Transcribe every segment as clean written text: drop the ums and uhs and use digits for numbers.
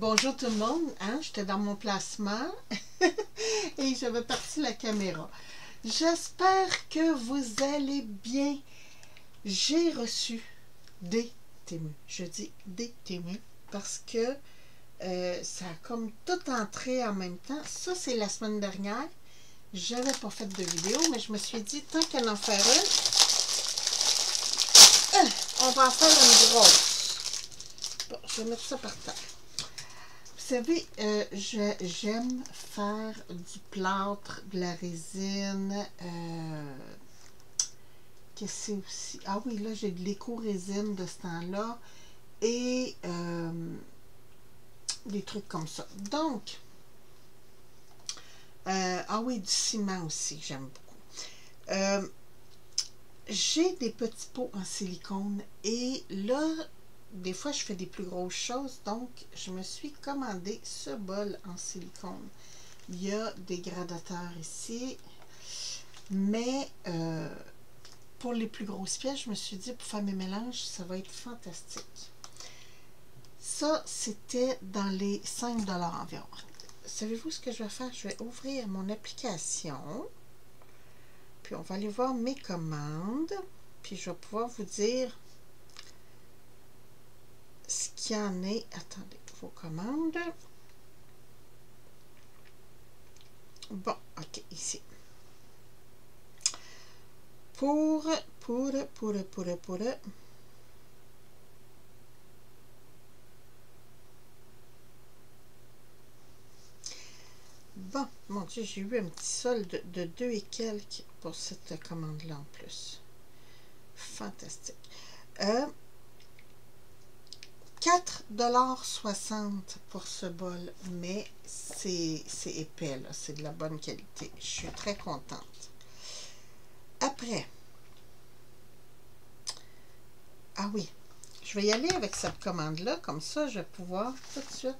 bonjour tout le monde, hein? J'étais dans mon placement et j'avais parti la caméra. J'espère que vous allez bien. J'ai reçu des témoins. Je dis des témoins parce que ça a comme tout entré en même temps. Ça, c'est la semaine dernière. J'avais pas fait de vidéo, mais je me suis dit, tant qu'à en faire une, on va en faire une grosse. Bon, je vais mettre ça par terre. Vous savez, j'aime faire du plâtre, de la résine. Qu'est-ce que c'est aussi? Ah oui, là, j'ai de l'éco-résine de ce temps-là. Et des trucs comme ça. Donc, ah oui, du ciment aussi, j'aime beaucoup. J'ai des petits pots en silicone. Et là, des fois, je fais des plus grosses choses, donc je me suis commandé ce bol en silicone. Il y a des gradateurs ici, mais pour les plus grosses pièces, je me suis dit, pour faire mes mélanges, ça va être fantastique. Ça, c'était dans les 5 $ environ. Savez-vous ce que je vais faire? Je vais ouvrir mon application, puis on va aller voir mes commandes, puis je vais pouvoir vous dire ce qu'il y en est. Attendez, vos commandes. Bon, ok, ici. Pour. Bon, mon Dieu, j'ai eu un petit solde de 2 et quelques pour cette commande-là en plus. Fantastique. 4,60 $ pour ce bol, mais c'est épais, là. C'est de la bonne qualité. Je suis très contente. Après, ah oui, je vais y aller avec cette commande-là, comme ça, je vais pouvoir tout de suite.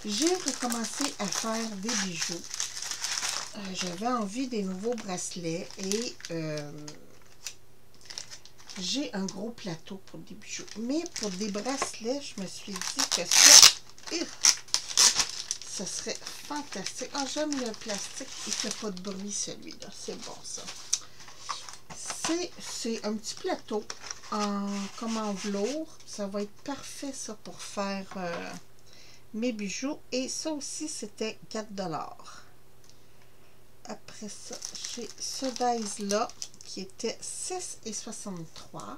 J'ai recommencé à faire des bijoux. J'avais envie des nouveaux bracelets et j'ai un gros plateau pour des bijoux. Mais pour des bracelets, je me suis dit que ça serait fantastique. Ah, j'aime le plastique. Il ne fait pas de bruit, celui-là. C'est bon, ça. C'est un petit plateau comme en velours. Ça va être parfait, ça, pour faire mes bijoux. Et ça aussi, c'était 4 $. Après ça, j'ai ce dies-là qui était 6,63 $.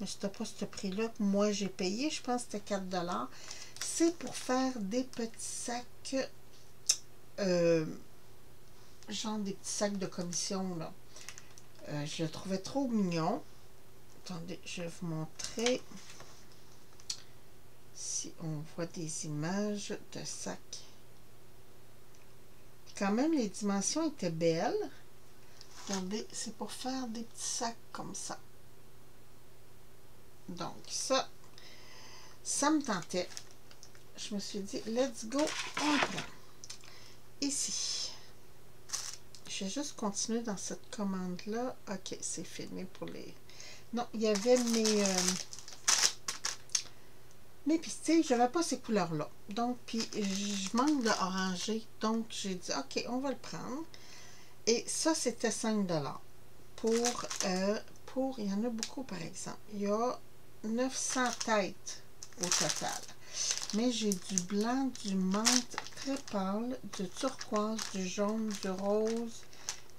Mais c'était pas ce prix-là que moi j'ai payé. Je pense que c'était 4 $. C'est pour faire des petits sacs, genre des petits sacs de commission, là. Je le trouvais trop mignon. Attendez, je vais vous montrer si on voit des images de sacs. Quand même, les dimensions étaient belles. Regardez, c'est pour faire des petits sacs comme ça. Donc, ça me tentait. Je me suis dit, let's go, on le prend. Ici. Je vais juste continuer dans cette commande-là. Ok, c'est filmé pour les... Non, il y avait mes pistilles. Je n'avais pas ces couleurs-là. Donc, puis, je manque de orangé. Donc, j'ai dit, ok, on va le prendre. Et ça, c'était 5 $. Il y en a beaucoup, par exemple. Il y a 900 têtes au total. Mais j'ai du blanc, du menthe très pâle, du turquoise, du jaune, du rose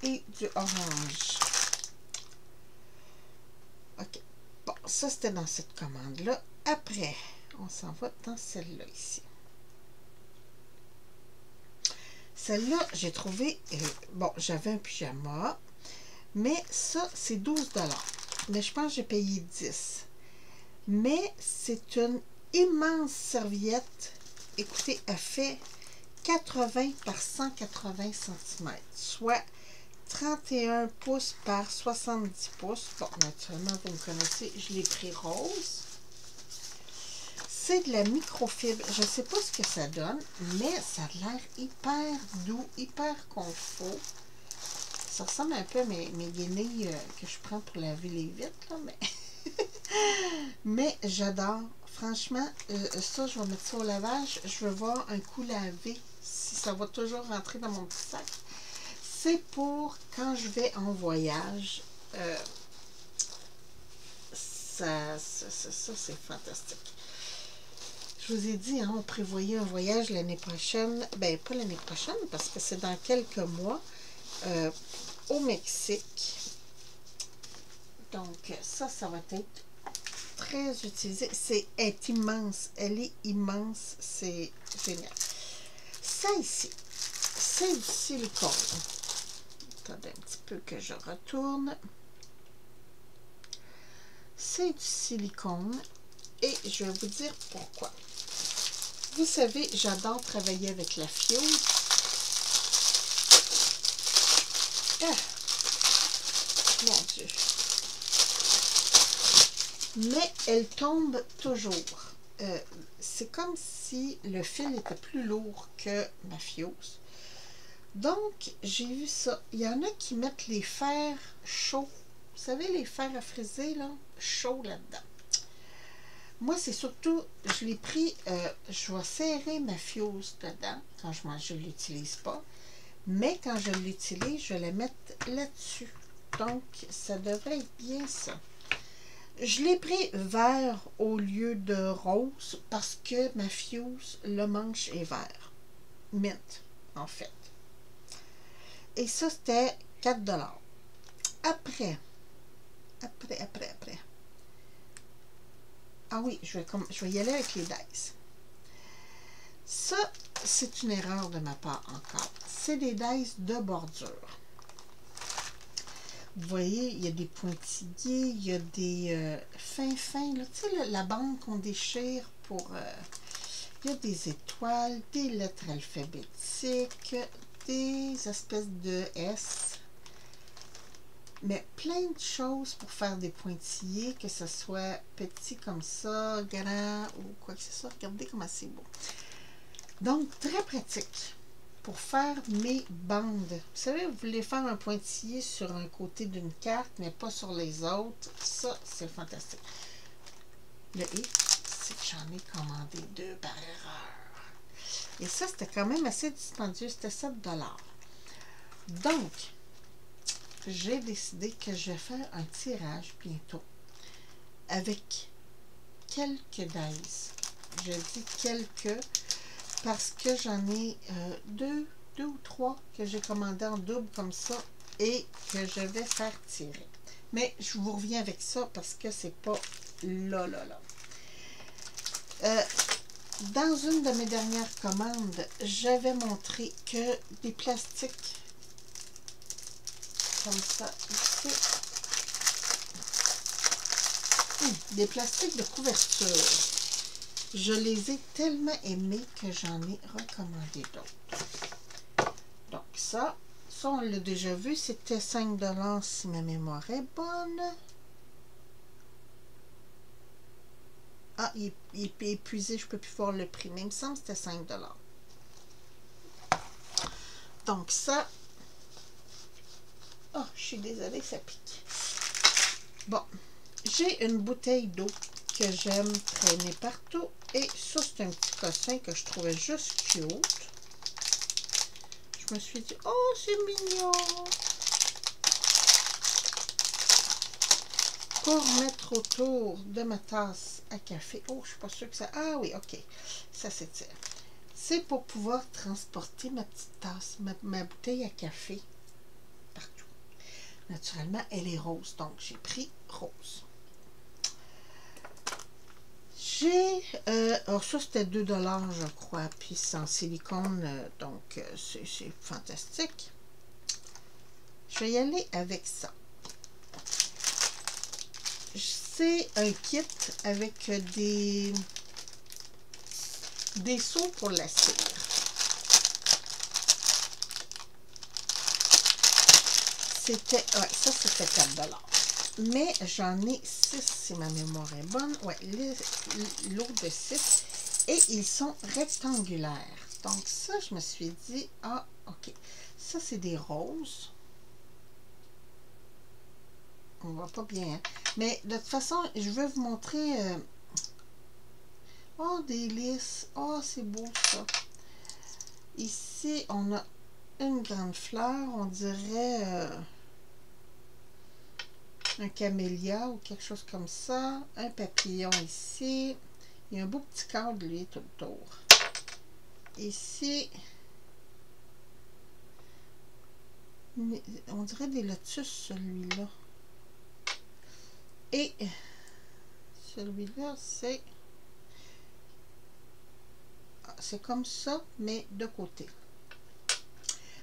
et du orange. Ok. Bon, ça c'était dans cette commande-là. Après, on s'en va dans celle-là ici. Celle-là, j'ai trouvé... bon, j'avais un pyjama. Mais ça, c'est 12 $. Mais je pense que j'ai payé 10. Mais c'est une immense serviette. Écoutez, elle fait 80 par 180 cm, soit 31 pouces par 70 pouces. Bon, naturellement, vous me connaissez, je l'ai pris rose. C'est de la microfibre. Je ne sais pas ce que ça donne, mais ça a l'air hyper doux, hyper confort. Ça ressemble un peu à mes guenilles que je prends pour laver les vitres, là, mais... mais j'adore. franchement, ça, je vais mettre ça au lavage. Je vais voir un coup lavé si ça va toujours rentrer dans mon petit sac. C'est pour quand je vais en voyage. Ça c'est fantastique. Je vous ai dit, hein, on prévoyait un voyage l'année prochaine. Ben, pas l'année prochaine, parce que c'est dans quelques mois. Au Mexique. Donc, ça va être très utilisé. Elle est immense. Elle est immense. C'est génial. Ça ici, c'est du silicone. Attendez un petit peu que je retourne. C'est du silicone. Et je vais vous dire pourquoi. Vous savez, j'adore travailler avec la fiole. Ah! Mon Dieu! Mais elle tombe toujours. C'est comme si le fil était plus lourd que ma fiose. Donc, j'ai vu ça. Il y en a qui mettent les fers chauds. Vous savez, les fers à friser, là, chauds là-dedans. Moi, c'est surtout, je l'ai pris, je vais serrer ma fiose dedans quand je ne l'utilise pas. Mais quand je l'utilise, je vais la mettre là-dessus. Donc, ça devrait être bien ça. Je l'ai pris vert au lieu de rose parce que ma fuse, le manche est vert. Mint, en fait. Et ça, c'était 4 $. Après. Ah oui, je vais y aller avec les dies. Ça, c'est une erreur de ma part encore. C'est des dies de bordure. Vous voyez, il y a des pointillés, il y a des fins. Tu sais, la bande qu'on déchire pour... il y a des étoiles, des lettres alphabétiques, des espèces de S. Mais plein de choses pour faire des pointillés, que ce soit petit comme ça, grand ou quoi que ce soit. Regardez comment c'est beau. Donc, très pratique pour faire mes bandes. Vous savez, vous voulez faire un pointillé sur un côté d'une carte, mais pas sur les autres. Ça, c'est fantastique. Le hic, c'est que j'en ai commandé 2 par erreur. Et ça, c'était quand même assez dispendieux. C'était 7 $. Donc, j'ai décidé que je vais faire un tirage bientôt avec quelques dies. Je dis quelques parce que j'en ai deux ou trois que j'ai commandé en double comme ça et que je vais faire tirer. Mais je vous reviens avec ça parce que c'est pas là. Dans une de mes dernières commandes, j'avais montré que des plastiques comme ça ici, des plastiques de couverture, je les ai tellement aimés que j'en ai recommandé d'autres. Donc ça on l'a déjà vu, c'était 5 $ si ma mémoire est bonne. Ah, il est épuisé, je ne peux plus voir le prix, mais il me semble que c'était 5 $. Donc ça, oh, je suis désolée, ça pique. Bon, j'ai une bouteille d'eau que j'aime traîner partout. Et ça, c'est un petit cossin que je trouvais juste cute. Je me suis dit, oh, c'est mignon. Pour mettre autour de ma tasse à café. Oh, je suis pas sûre que ça... Ah oui, ok. Ça s'étire. C'est pour pouvoir transporter ma petite tasse, ma bouteille à café partout. Naturellement, elle est rose, donc j'ai pris rose. J'ai, alors ça c'était 2 $, je crois, puis c'est en silicone, donc c'est fantastique. Je vais y aller avec ça. C'est un kit avec des seaux pour la cire. C'était, ouais, ça c'était 4 $. Mais j'en ai 6 si ma mémoire est bonne. Ouais, l'autre de 6. Et ils sont rectangulaires. Donc ça, je me suis dit, ah, ok. Ça, c'est des roses. On voit pas bien, hein? Mais de toute façon, je vais vous montrer Oh, des lys. Oh, c'est beau ça. Ici, on a une grande fleur. On dirait un camélia ou quelque chose comme ça. Un papillon ici. Il y a un beau petit cadre, lui, tout autour. Ici, on dirait des lotus, celui-là. Et celui-là, c'est comme ça, mais de côté.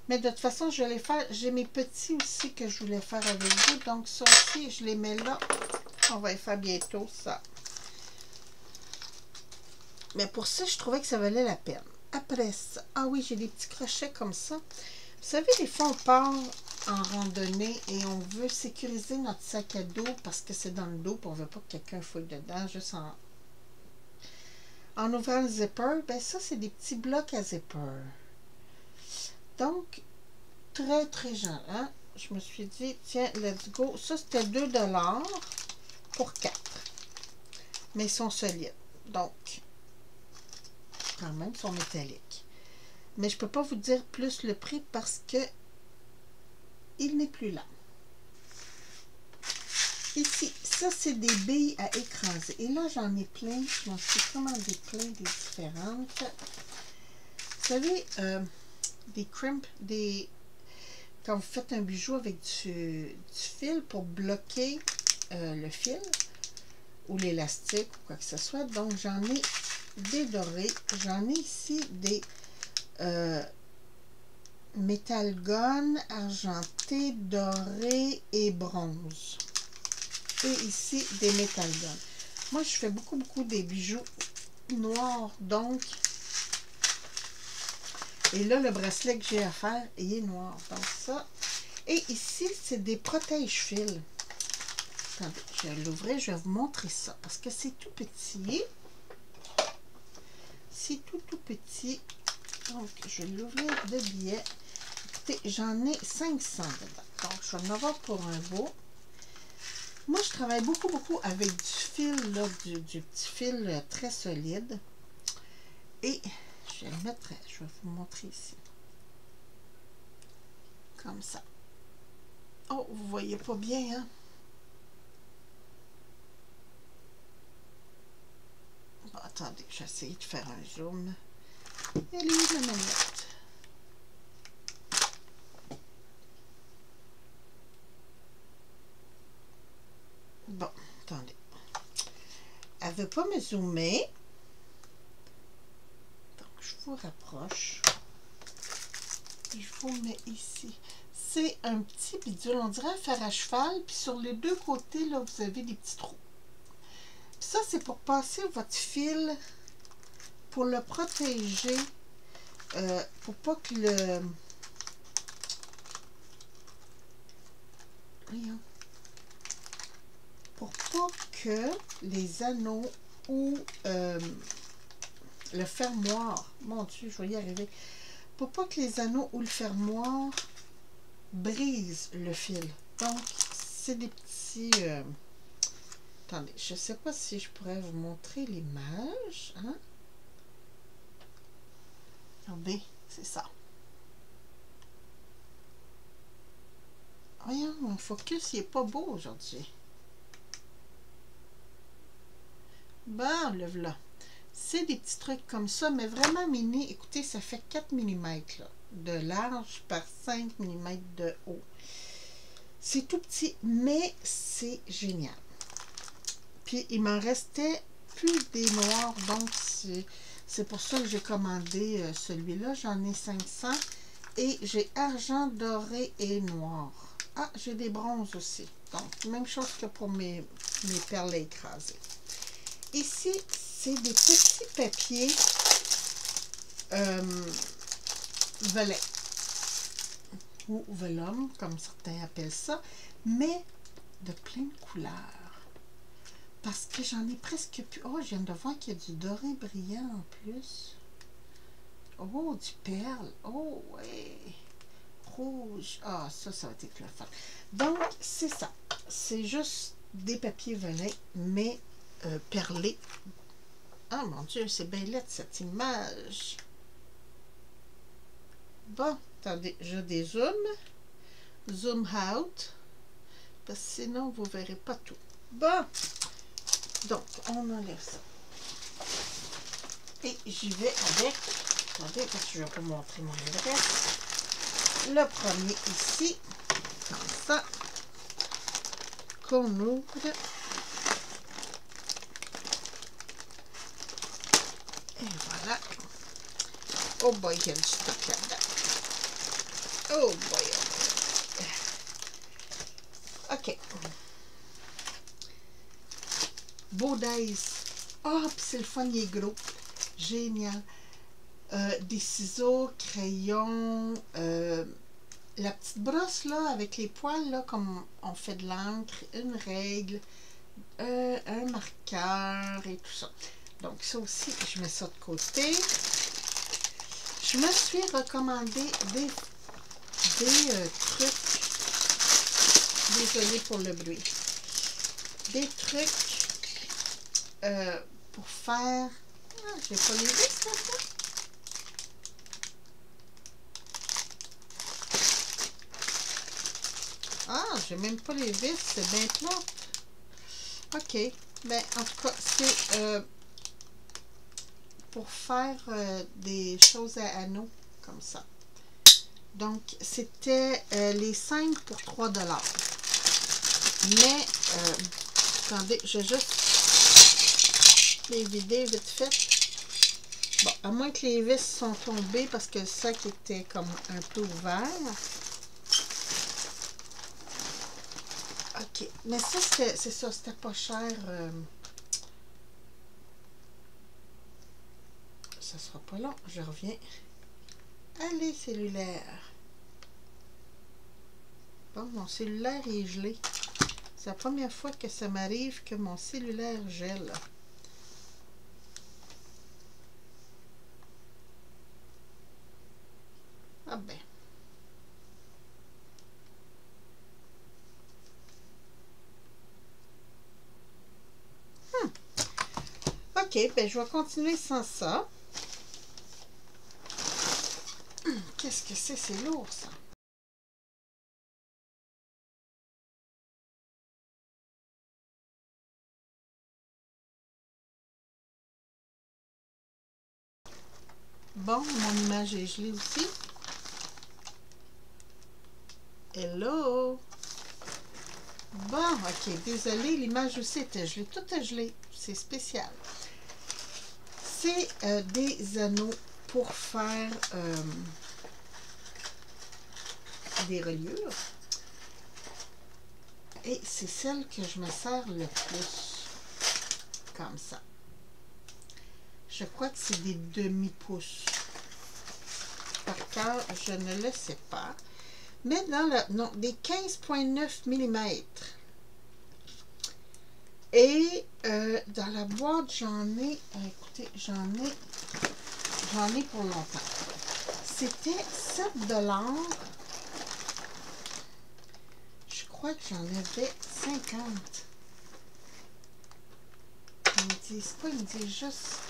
Mais de toute façon, je vais les faire. J'ai mes petits aussi que je voulais faire avec vous. Donc, ça aussi, je les mets là. On va les faire bientôt, ça. Mais pour ça, je trouvais que ça valait la peine. Après ça, ah oui, j'ai des petits crochets comme ça. Vous savez, des fois, on part en randonnée et on veut sécuriser notre sac à dos parce que c'est dans le dos et on ne veut pas que quelqu'un fouille dedans, juste en ouvrant le zipper. Ben ça, c'est des petits blocs à zipper. Donc, très, très gentil. Hein? Je me suis dit, tiens, let's go. Ça, c'était 2 $ pour 4. Mais ils sont solides. Donc, quand même, ils sont métalliques. Mais je ne peux pas vous dire plus le prix parce que il n'est plus là. Ici, ça, c'est des billes à écraser. Et là, j'en ai plein. Je m'en suis commandé plein des différentes. Vous savez, des crimps, quand vous faites un bijou avec du fil pour bloquer le fil ou l'élastique ou quoi que ce soit. Donc, j'en ai des dorés. J'en ai ici des métal gun argenté, doré et bronze. Et ici, des métal gun. Moi, je fais beaucoup des bijoux noirs. Donc, et là, le bracelet que j'ai à faire, il est noir. Donc, ça. Et ici, c'est des protège-fils. Attendez, je vais l'ouvrir. Je vais vous montrer ça. Parce que c'est tout petit. C'est tout petit. Donc, je vais l'ouvrir de billets. Écoutez, j'en ai 500 dedans. Donc, je vais en avoir pour un beau. Moi, je travaille beaucoup avec du fil, là, du petit fil très solide. Et je vais le mettre, je vais vous montrer ici. Comme ça. Oh, vous voyez pas bien, hein? Bon, attendez, je vais essayer de faire un zoom. Elle est où la manette? Bon, attendez. Elle ne veut pas me zoomer. Donc, je vous rapproche. Je vous mets ici. C'est un petit bidule. On dirait un fer à cheval. Puis sur les deux côtés, là, vous avez des petits trous. Puis ça, c'est pour passer votre fil, pour le protéger, pour pas que le... Voyons. Pour pas que les anneaux ou le fermoir, mon Dieu, je vais y arriver, pour pas que les anneaux ou le fermoir brisent le fil. Donc, c'est des petits... attendez, je ne sais pas si je pourrais vous montrer l'image. Hein? Regardez, c'est ça. Voyons, mon focus, il n'est pas beau aujourd'hui. Bon, le voilà. C'est des petits trucs comme ça, mais vraiment mini. Écoutez, ça fait 4 mm là, de large par 5 mm de haut. C'est tout petit, mais c'est génial. Puis, il m'en restait plus des noirs, donc c'est pour ça que j'ai commandé celui-là. J'en ai 500 et j'ai argent, doré et noir. Ah, j'ai des bronzes aussi. Donc, même chose que pour mes perles écrasées. Ici, c'est des petits papiers velin ou velum, comme certains appellent ça, mais de plein de couleurs. Parce que j'en ai presque plus. Oh, je viens de voir qu'il y a du doré brillant en plus. Oh, du perle. Oh, ouais. Rouge. Ah, ça va être le fun. Donc, c'est ça. C'est juste des papiers velin, mais perlés. Ah mon Dieu, c'est bien laid cette image. Bon, attendez, je dézoome. Zoom out. Parce que sinon, vous ne verrez pas tout. Bon, donc, on enlève ça. Et j'y vais avec, attendez, parce que je vais vous montrer mon adresse. Le premier ici, comme ça, qu'on ouvre. Et voilà. Oh boy, il y a du stock là-dedans. Oh boy, oh boy. OK. Beau dice. Ah, puis c'est le fun, il est gros. Génial. Des ciseaux, crayons, la petite brosse là, avec les poils là, comme on fait de l'encre, une règle, un marqueur et tout ça. Donc ça aussi, je mets ça de côté. Je me suis recommandé des trucs, désolée pour le bruit, des trucs pour faire, j'ai pas les vis là. Ah, j'ai même pas les vis, c'est bien plate. OK, ben en tout cas, c'est pour faire des choses à anneaux, comme ça. Donc, c'était les 5 pour 3 $. Mais, attendez, je vais juste les vider vite fait. Bon, à moins que les vis sont tombées parce que ça qui était comme un peu ouvert. OK, mais ça, c'est ça, c'était pas cher. Ça sera pas long, je reviens. Allez, cellulaire. Bon, mon cellulaire est gelé. C'est la première fois que ça m'arrive que mon cellulaire gèle. Ah ben. OK, ben je vais continuer sans ça. Qu'est-ce que c'est? C'est lourd, ça. Bon, mon image est gelée aussi. Hello! Bon, OK, désolé, l'image aussi était gelée. Tout est gelé. C'est spécial. C'est des anneaux pour faire des reliures. Et c'est celle que je me sers le plus. Comme ça. Je crois que c'est des demi-pouces. Par cœur, je ne le sais pas. Mais dans le... Non, des 15,9 mm. Et dans la boîte, j'en ai... écoutez, j'en ai pour longtemps. C'était 7 $. Je crois que j'en avais 50. Ils me disent pas, ils me disent juste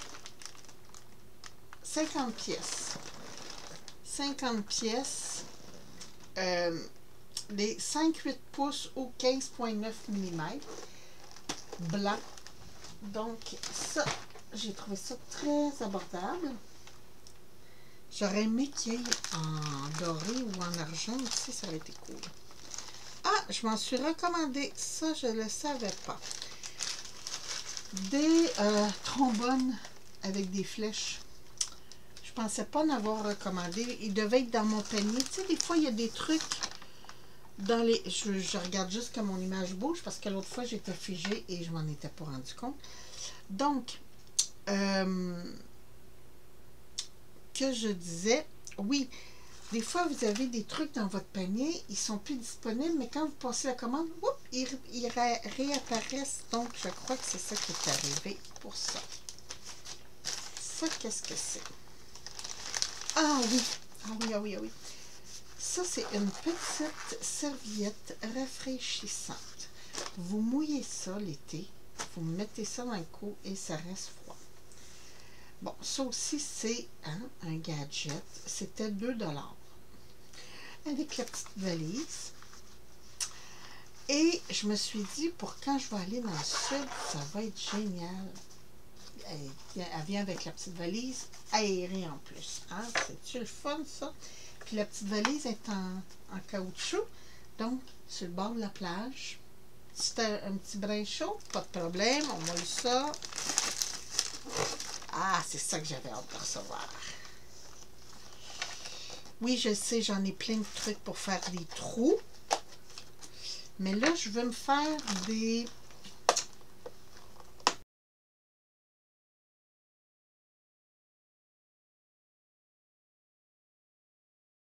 50 pièces. 50 pièces. Des 5-8 pouces ou 15,9 mm. Blanc. Donc, ça, j'ai trouvé ça très abordable. J'aurais aimé qu'il y ait en doré ou en argent aussi, ça aurait été cool. Ah, je m'en suis recommandé. Ça, je ne le savais pas. Des trombones avec des flèches. Je pensais pas en avoir recommandé. Il devait être dans mon panier. Tu sais, des fois, il y a des trucs dans les... Je regarde juste que mon image bouge parce que l'autre fois, j'étais figée et je m'en étais pas rendu compte. Donc, que je disais, oui, des fois, vous avez des trucs dans votre panier, ils sont plus disponibles, mais quand vous passez la commande, whoop, ils réapparaissent. Donc, je crois que c'est ça qui est arrivé pour ça. Ça, qu'est-ce que c'est? Ah oui, ah oui, ah oui, ah oui. Ça, c'est une petite serviette rafraîchissante. Vous mouillez ça l'été, vous mettez ça dans le cou et ça reste froid. Bon, ça aussi, c'est un gadget. C'était 2 $. Avec la petite valise. Et je me suis dit, pour quand je vais aller dans le sud, ça va être génial. Elle vient avec la petite valise aérée en plus. Hein? C'est-tu le fun, ça? Puis la petite valise est en caoutchouc. Donc, sur le bord de la plage. C'était un petit brin chaud, pas de problème. On va ça. Ah, c'est ça que j'avais hâte de recevoir. Oui, je sais, j'en ai plein de trucs pour faire des trous. Mais là, je veux me faire des...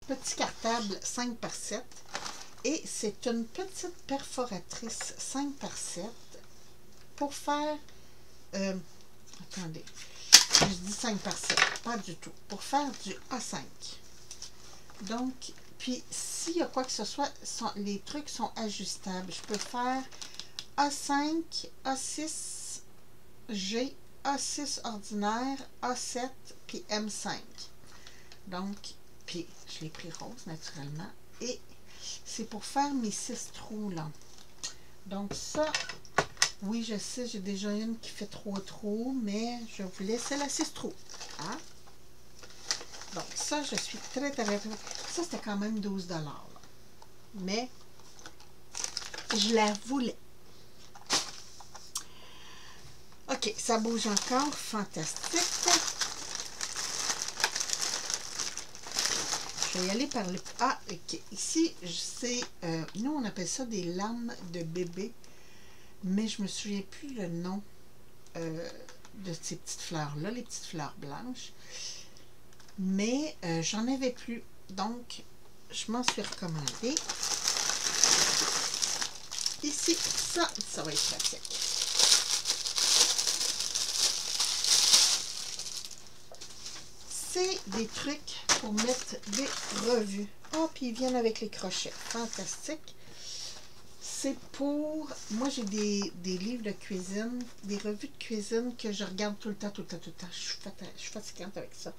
petits cartables 5 par 7. Et c'est une petite perforatrice 5 par 7 pour faire... attendez, je dis 5 par 7, pas du tout. Pour faire du A5. Donc, puis s'il y a quoi que ce soit, les trucs sont ajustables. Je peux faire A5, A6, G, A6 ordinaire, A7, puis M5. Donc, puis je l'ai pris rose naturellement. Et c'est pour faire mes 6 trous là. Donc ça, oui je sais, j'ai déjà une qui fait 3 trous, mais je vous laisse la 6 trous. Hein? Donc ça, je suis très. Ça, c'était quand même 12 $. Là. Mais je la voulais. OK, ça bouge encore. Fantastique. Je vais y aller par le... Ah, OK. Ici, c'est... nous, on appelle ça des lames de bébé. Mais je me souviens plus le nom de ces petites fleurs-là, les petites fleurs blanches. Mais j'en avais plus. Donc, je m'en suis recommandé. Ici, ça va être pratique. C'est des trucs pour mettre des revues. Ah, puis ils viennent avec les crochets. Fantastique. C'est pour... Moi, j'ai des livres de cuisine, des revues de cuisine que je regarde tout le temps. Je suis fatigante avec ça.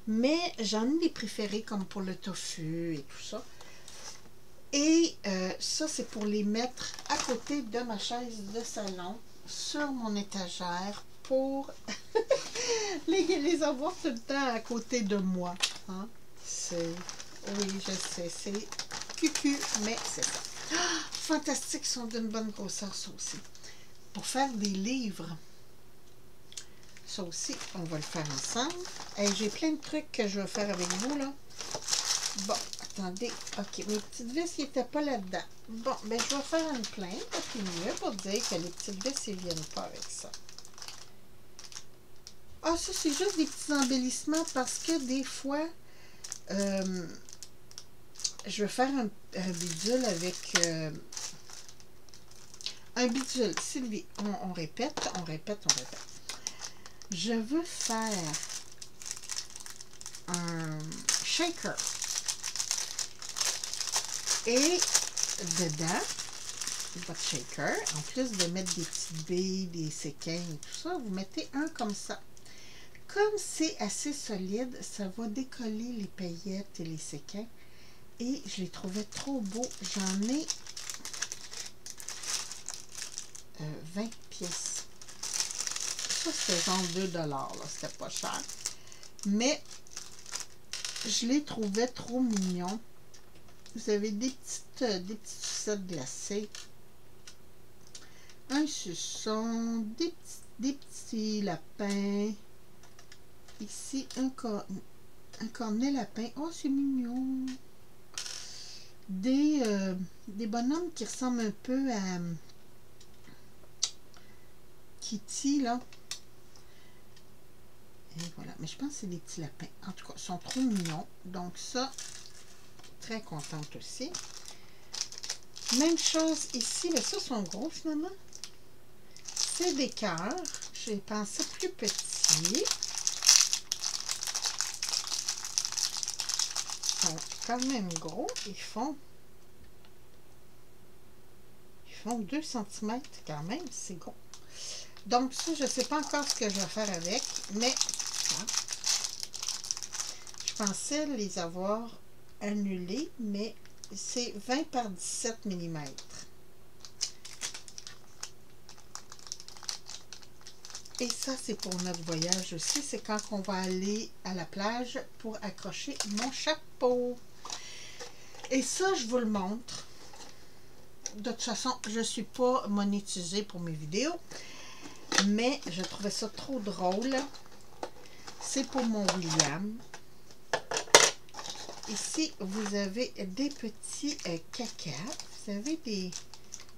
Mais j'en ai des préférés comme pour le tofu et tout ça. Et ça, c'est pour les mettre à côté de ma chaise de salon, sur mon étagère, pour les avoir tout le temps à côté de moi. Hein? Oui, je sais, c'est cucu, mais c'est ça. Ah, fantastique, ils sont d'une bonne grosseur, ça aussi. Pour faire des livres, ça aussi, on va le faire ensemble. Et j'ai plein de trucs que je vais faire avec vous, là. Bon, attendez. OK, mes petites vis, ils n'étaient pas là-dedans. Bon, ben je vais faire une plainte, puis mieux, pour dire que les petites vis, ils ne viennent pas avec ça. Ah, ça, c'est juste des petits embellissements parce que des fois, je vais faire un bidule avec... un bidule. Sylvie, on répète. Je veux faire un shaker. Et dedans, votre shaker, en plus de mettre des petites billes, des séquins et tout ça, vous mettez un comme ça. Comme c'est assez solide, ça va décoller les paillettes et les séquins. Et je les trouvais trop beaux. J'en ai 20 pièces. Ça, c'était genre 2 $. C'était pas cher. Mais je les trouvais trop mignons. Vous avez des petites sucettes glacées. Un suçon. Des petits lapins. Ici, un cornet lapin. Oh, c'est mignon. Des bonhommes qui ressemblent un peu à Kitty, là. Et voilà. Mais je pense que c'est des petits lapins. En tout cas, ils sont trop mignons. Donc ça, très contente aussi. Même chose ici. Mais ça, sont gros finalement. C'est des cœurs. J'ai pensé plus petits. Ils sont quand même gros. Ils font 2 cm quand même. C'est gros. Donc ça, je ne sais pas encore ce que je vais faire avec. Mais caca. Je pensais les avoir annulés, mais c'est 20 par 17 mm. Et ça, c'est pour notre voyage aussi. C'est quand on va aller à la plage pour accrocher mon chapeau. Et ça, je vous le montre. De toute façon, je ne suis pas monétisée pour mes vidéos. Mais je trouvais ça trop drôle. C'est pour mon William. Ici, vous avez des petits caca. Vous avez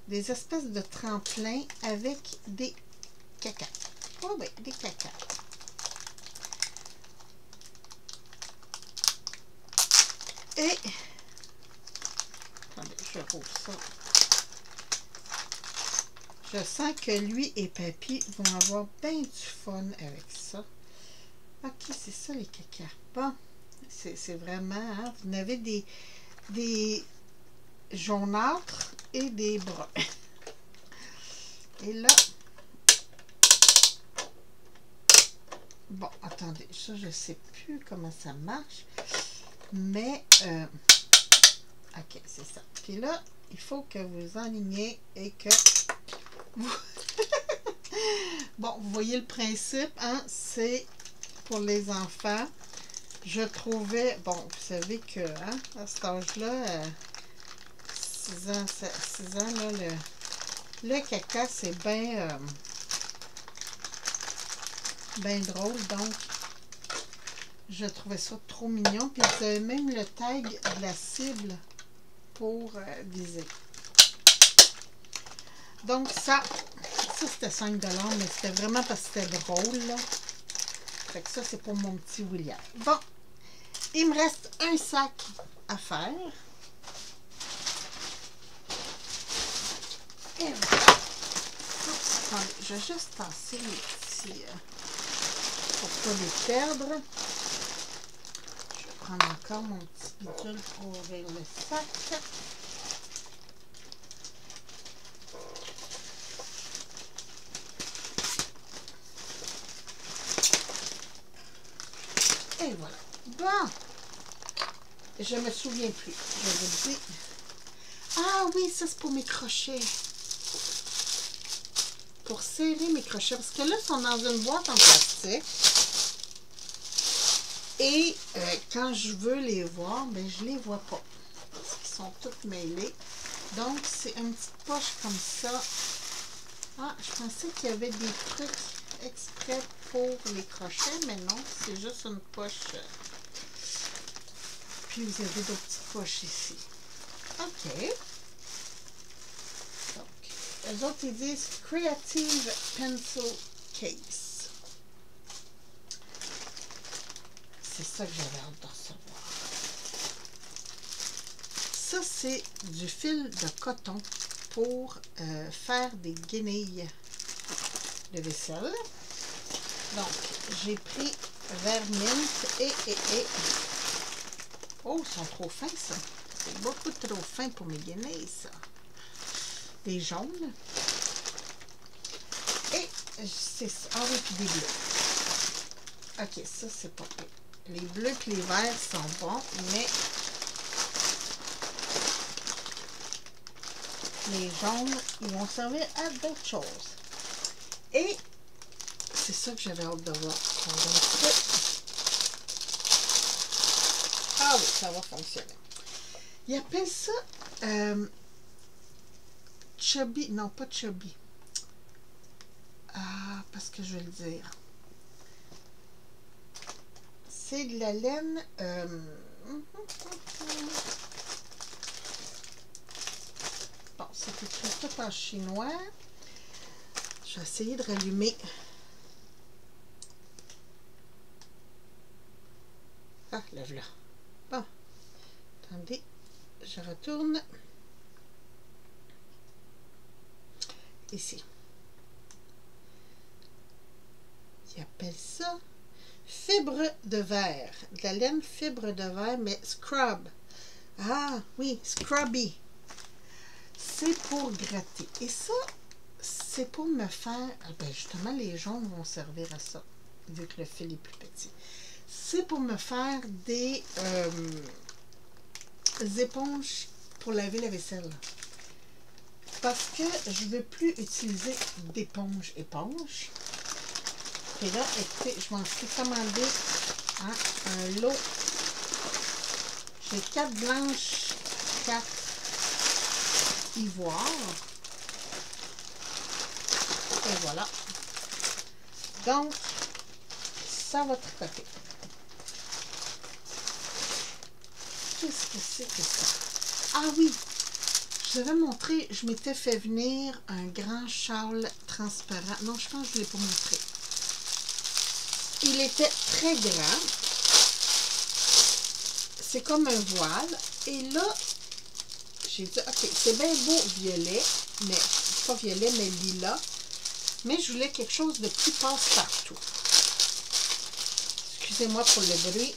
des espèces de tremplins avec des caca. Oh ben, des caca. Et, attendez, je rouvre ça. Je sens que lui et Papy vont avoir bien du fun avec ça. Ok, c'est ça les caca. Bon, c'est vraiment, hein, vous avez des jaunâtres et des bruns. Et là, bon, attendez, ça, je ne sais plus comment ça marche, mais, ok, c'est ça. Puis là, il faut que vous enligniez et que vous... Bon, vous voyez le principe, hein, c'est pour les enfants. Je trouvais, bon, vous savez que, hein, à cet âge-là, 6 ans, 6 ans, là, le caca, c'est bien ben drôle, donc je trouvais ça trop mignon. Puis vous avez même le tag de la cible pour viser. Donc ça c'était 5 $, mais c'était vraiment parce que c'était drôle, là. Fait que ça, c'est pour mon petit William. Bon, il me reste un sac à faire. Et voilà. Oups, attendez, je vais juste tasser les petits... pour ne pas les perdre. Je vais prendre encore mon petit bidule pour ouvrir le sac. Et voilà. Bon. Je me souviens plus. Je vous dis. Ah oui, ça c'est pour mes crochets. Pour serrer mes crochets. Parce que là, ils sont dans une boîte en plastique. Et quand je veux les voir, ben je les vois pas. Parce qu'ils sont tous mêlés. Donc, c'est une petite poche comme ça. Ah, je pensais qu'il y avait des trucs exprès pour les crochets, mais non, c'est juste une poche. Puis vous avez d'autres petites poches ici. OK. Donc, les autres, ils disent Creative Pencil Case. C'est ça que j'avais hâte de recevoir. Ça, c'est du fil de coton pour faire des guenilles de vaisselle. Donc, j'ai pris vermint et... Oh, ils sont trop fins, ça. C'est beaucoup trop fin pour mes guenilles, ça. Des jaunes. Et c'est ça. Ah oui, puis des bleus. OK, ça, c'est pas pire. Les bleus et les verts sont bons, mais les jaunes, ils vont servir à d'autres choses. Et c'est ça que j'avais hâte de voir. Ah oui, ça va fonctionner. Ils appellent ça chubby. Non, pas chubby. Ah, parce que je vais le dire. C'est de la laine. Bon, c'est écrit tout en chinois. Je vais essayer de rallumer. Ah, le voilà. Bon, attendez, je retourne. Ici. Ils appellent ça fibre de verre. De la laine fibre de verre, mais scrub. Ah, oui, scrubby. C'est pour gratter. Et ça, c'est pour me faire... Ah ben justement, les jaunes vont servir à ça. vu que le fil est plus petit. C'est pour me faire des éponges pour laver la vaisselle. Parce que je ne veux plus utiliser d'éponge éponge. Et là, écoutez, je m'en suis commandé un lot. J'ai 4 blanches, 4 ivoires. Et voilà. Donc, ça va tricoter. Qu'est-ce que c'est que ça? Ah oui! Je vous avais montré, je m'étais fait venir un grand châle transparent. Non, je pense que je ne l'ai pas montré. Il était très grand. C'est comme un voile. Et là, j'ai dit, ok, c'est bien beau violet, mais pas violet, mais lilas. Mais je voulais quelque chose de plus passe-partout. Excusez-moi pour le bruit.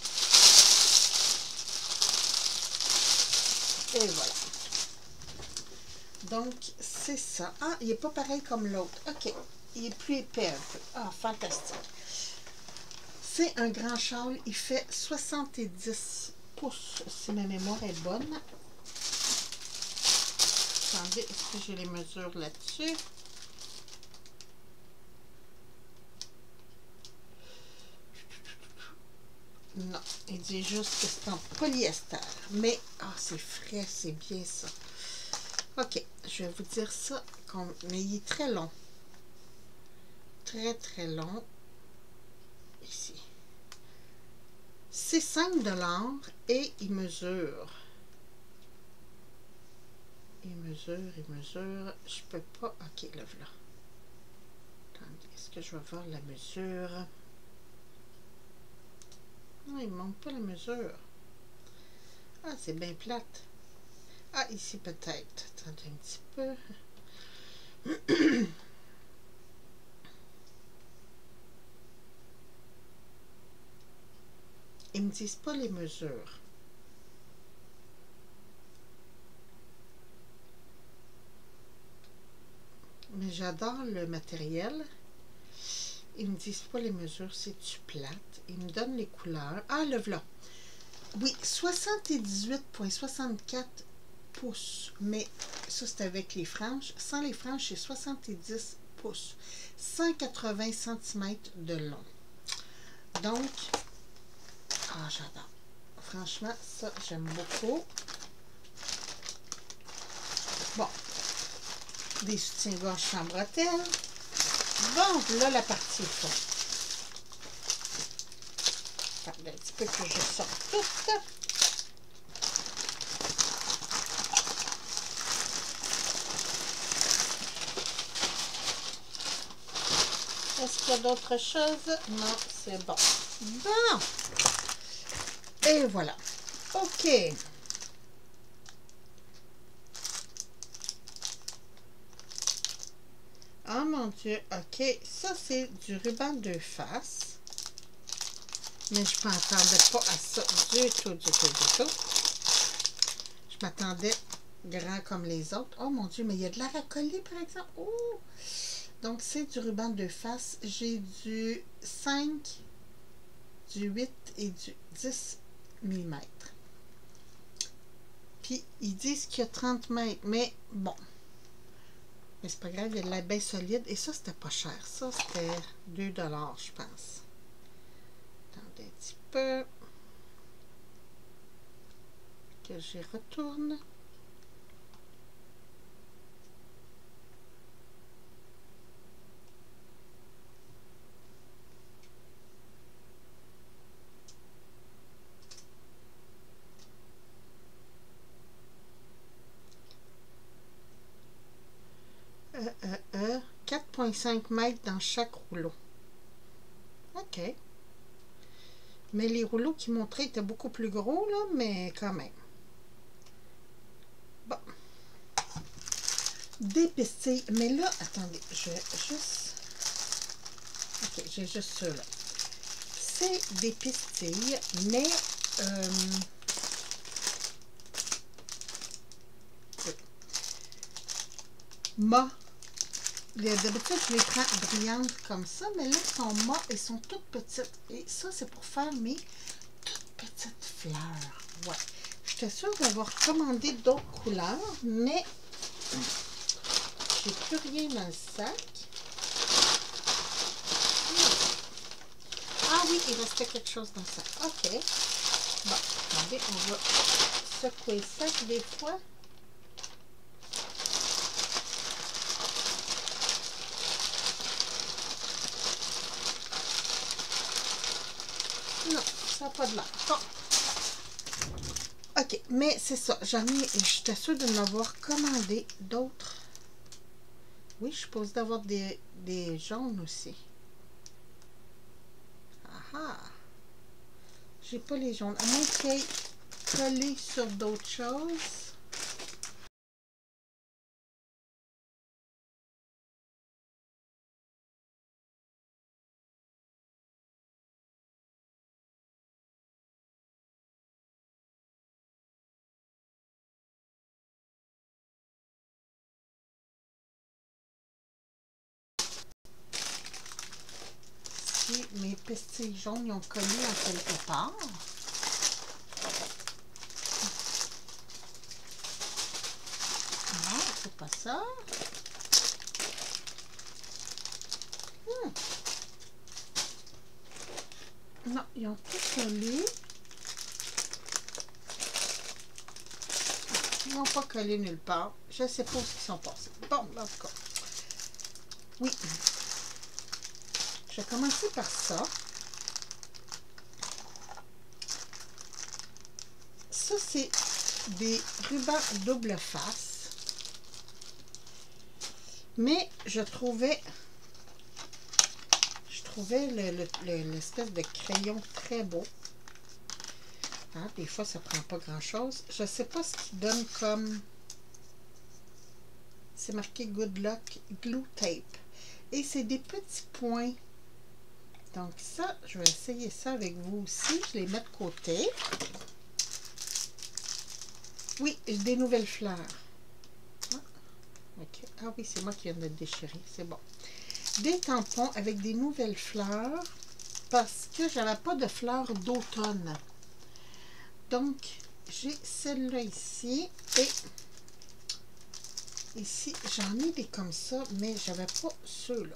Et voilà. Donc, c'est ça. Ah, il n'est pas pareil comme l'autre. OK. Il est plus épais un peu. Ah, fantastique. C'est un grand châle. Il fait 70 pouces, si ma mémoire est bonne. Attendez, est-ce que j'ai les mesures là-dessus? Non, il dit juste que c'est en polyester. Mais, ah, c'est frais, c'est bien ça. OK, je vais vous dire ça. Mais il est très long. Très, très long. Ici. C'est 5 $ et il mesure. Il mesure. Je peux pas. OK, là, voilà. Attendez, est-ce que je vais voir la mesure? Non, il ne manque pas la mesure. Ah, c'est bien plate. Ah, ici peut-être. Attendez un petit peu. Ils ne me disent pas les mesures. Mais j'adore le matériel. Ils ne me disent pas les mesures, c'est-tu plate? Ils me donnent les couleurs. Ah, le voilà. Oui, 78,64 pouces. Mais ça, c'est avec les franges. Sans les franges, c'est 70 pouces. 180 cm de long. Donc, ah, j'adore. Franchement, ça, j'aime beaucoup. Bon. Des soutiens-gorge sans bretelles. Bon, là, la partie fond. Attendez un petit peu que je sorte tout. Est-ce qu'il y a d'autres choses? Non, c'est bon. Bon. Et voilà. OK. Oh mon Dieu. OK. Ça, c'est du ruban de face. Mais je ne m'attendais pas à ça du tout, du tout, du tout. Je m'attendais grand comme les autres. Oh mon Dieu, mais il y a de la racolée, par exemple. Oh! Donc, c'est du ruban de face. J'ai du 5, du 8 et du 10 mm. Puis, ils disent qu'il y a 30 mètres, mais bon. Mais c'est pas grave, il y a de la baie solide. Et ça, c'était pas cher. Ça, c'était 2 $, je pense. Attendez un petit peu. Que j'y retourne. Euh, 4,5 mètres dans chaque rouleau. OK. Mais les rouleaux qui montraient étaient beaucoup plus gros, là, mais quand même. Bon. Des pistilles. Mais là, attendez, je vais juste... OK, j'ai juste ceux-là. C'est des pistilles, mais... D'habitude, je les prends brillantes comme ça, mais là, elles sont mortes et sont toutes petites. Et ça, c'est pour faire mes toutes petites fleurs. Ouais. J'étais sûre d'avoir commandé d'autres couleurs, mais j'ai plus rien dans le sac. Ah oui, il restait quelque chose dans ça. OK. Bon, attendez, on va secouer ça des fois. Non, ça n'a pas de l'air. Bon. OK, mais c'est ça. J'étais sûre de m'avoir commandé d'autres. Oui, je suppose d'avoir des jaunes aussi. Ah ah! J'ai pas les jaunes. À moins qu'il y ait collé sur d'autres choses. Si mes pestilles jaunes ils ont collé en quelque part. Non, c'est pas ça. Non, ils ont tout collé. Ils n'ont pas collé nulle part. Je ne sais pas où ils sont passés. Bon, en tout cas. Oui. Je vais commencer par ça. Ça, c'est des rubans double face. Mais je trouvais l'espèce de crayon très beau. Hein, des fois, ça prend pas grand-chose. Je ne sais pas ce qui donne comme... C'est marqué Good Luck Glue Tape. Et c'est des petits points. Donc ça, je vais essayer ça avec vous aussi. Je les mets de côté. Oui, des nouvelles fleurs. Ah, okay. Ah oui, c'est moi qui viens de le déchirer. C'est bon. Des tampons avec des nouvelles fleurs. Parce que j'avais pas de fleurs d'automne. Donc, j'ai celle-là ici. Et ici, j'en ai des comme ça, mais j'avais pas ceux-là.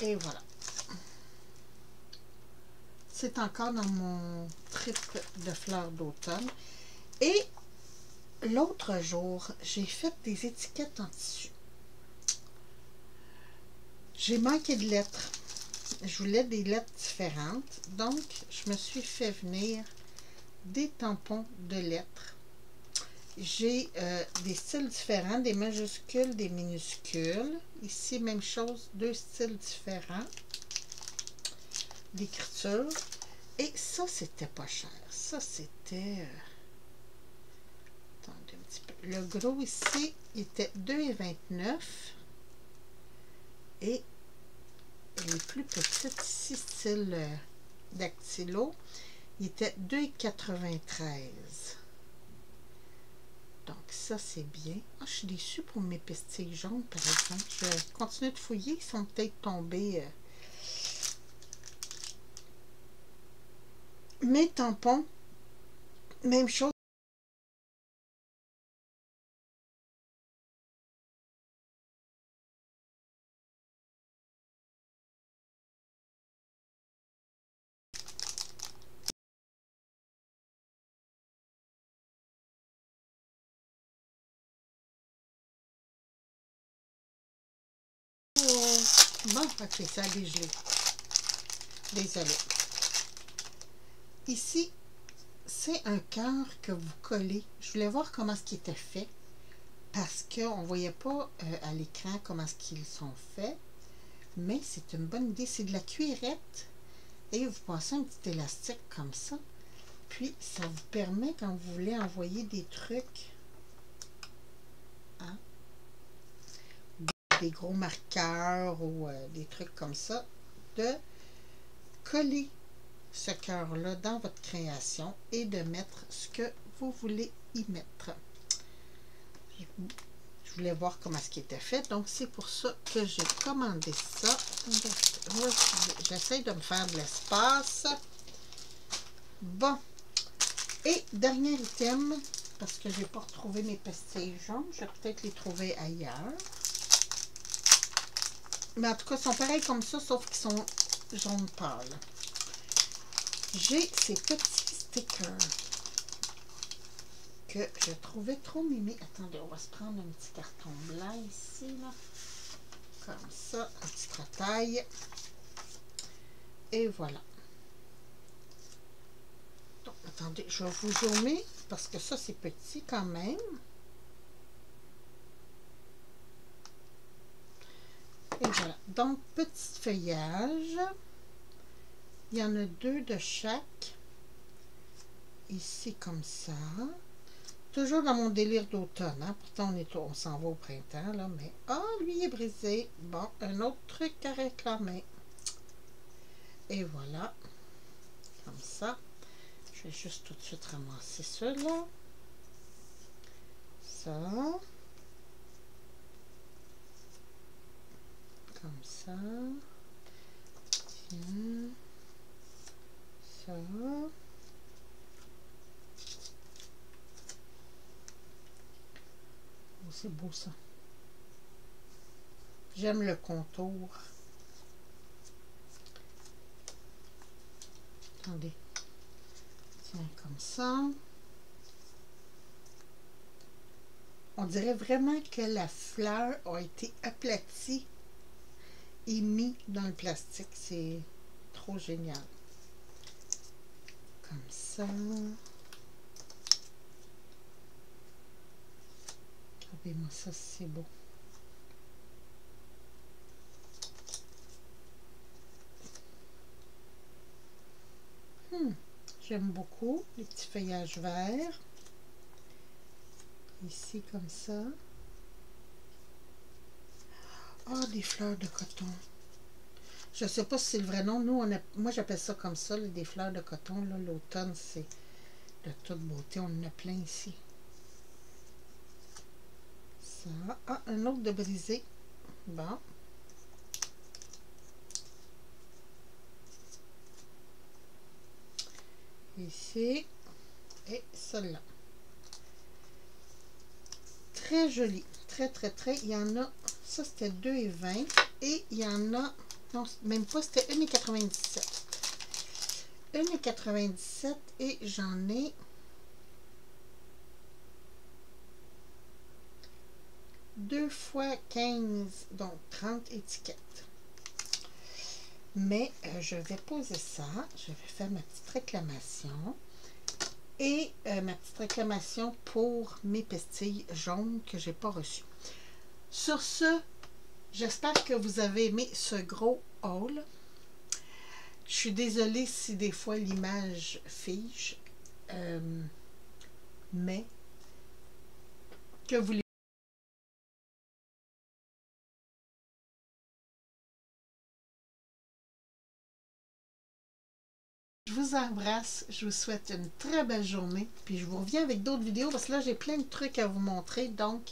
Et voilà. C'est encore dans mon trip de fleurs d'automne. Et l'autre jour, j'ai fait des étiquettes en tissu. J'ai manqué de lettres. Je voulais des lettres différentes. Donc, je me suis fait venir des tampons de lettres. J'ai des styles différents, des majuscules, des minuscules. Ici, même chose, deux styles différents d'écriture. Et ça, c'était pas cher. Ça, c'était... attendez un petit peu. Le gros ici, il était 2,29 $. Et les plus petites ici, style dactylo, il était 2,93 $. Donc ça, c'est bien. Ah, je suis déçue pour mes pestilles jaunes, par exemple. Je vais continuer de fouiller. Ils sont peut-être tombés. Mes tampons, même chose. Bon, ok, ça a dégelé. Désolée. Ici, c'est un cœur que vous collez. Je voulais voir comment ce qui était fait. Parce qu'on ne voyait pas à l'écran comment ce qu'ils sont faits. Mais c'est une bonne idée. C'est de la cuirette. Et vous passez un petit élastique comme ça. Puis, ça vous permet, quand vous voulez envoyer des trucs, hein, des gros marqueurs ou des trucs comme ça, de coller ce cœur-là dans votre création et de mettre ce que vous voulez y mettre. Je voulais voir comment ce qui était fait, donc c'est pour ça que j'ai commandé ça. J'essaie de me faire de l'espace. Bon, et dernier item, parce que je n'ai pas retrouvé mes pastilles jaunes, je vais peut-être les trouver ailleurs. Mais en tout cas, ils sont pareils comme ça, sauf qu'ils sont jaune pâle. J'ai ces petits stickers que je trouvais trop mimés. Attendez, on va se prendre un petit carton blanc ici, là. Comme ça, un petit retail. Et voilà. Donc, attendez, je vais vous zoomer parce que ça, c'est petit quand même. Et voilà. Donc, petit feuillage. Il y en a 2 de chaque. Ici, comme ça. Toujours dans mon délire d'automne. Hein? Pourtant, on s'en va au printemps, là. Mais, lui, il est brisé. Bon, un autre truc à réclamer. Et voilà. Comme ça. Je vais juste tout de suite ramasser ceux-là. Ça. Comme ça. Tiens. Ça. Oh, c'est beau ça. J'aime le contour. Attendez. Tiens, comme ça. On dirait vraiment que la fleur a été aplatie et mis dans le plastique. C'est trop génial. Comme ça. Regardez-moi ça, c'est beau. J'aime beaucoup les petits feuillages verts. Ici, comme ça. Ah, des fleurs de coton. Je ne sais pas si c'est le vrai nom. Nous, moi, j'appelle ça comme ça, là, des fleurs de coton. L'automne, c'est de toute beauté. On en a plein ici. Ça. Ah, un autre de brisé. Bon. Ici. Et celle-là. Très joli. Très, très, très. Il y en a... Ça, c'était 2,20. Et il y en a... Non, même pas. C'était 1,97. 1,97. Et j'en ai... 2 fois 15. Donc, 30 étiquettes. Mais je vais poser ça. Je vais faire ma petite réclamation. Et ma petite réclamation pour mes pastilles jaunes que je n'ai pas reçues. Sur ce, j'espère que vous avez aimé ce gros haul. Je suis désolée si des fois l'image fige. Mais que vous Je vous embrasse, je vous souhaite une très belle journée, puis je vous reviens avec d'autres vidéos parce que là j'ai plein de trucs à vous montrer, donc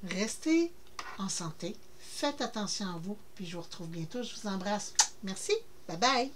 restez en santé, faites attention à vous, puis je vous retrouve bientôt, je vous embrasse, merci, bye bye!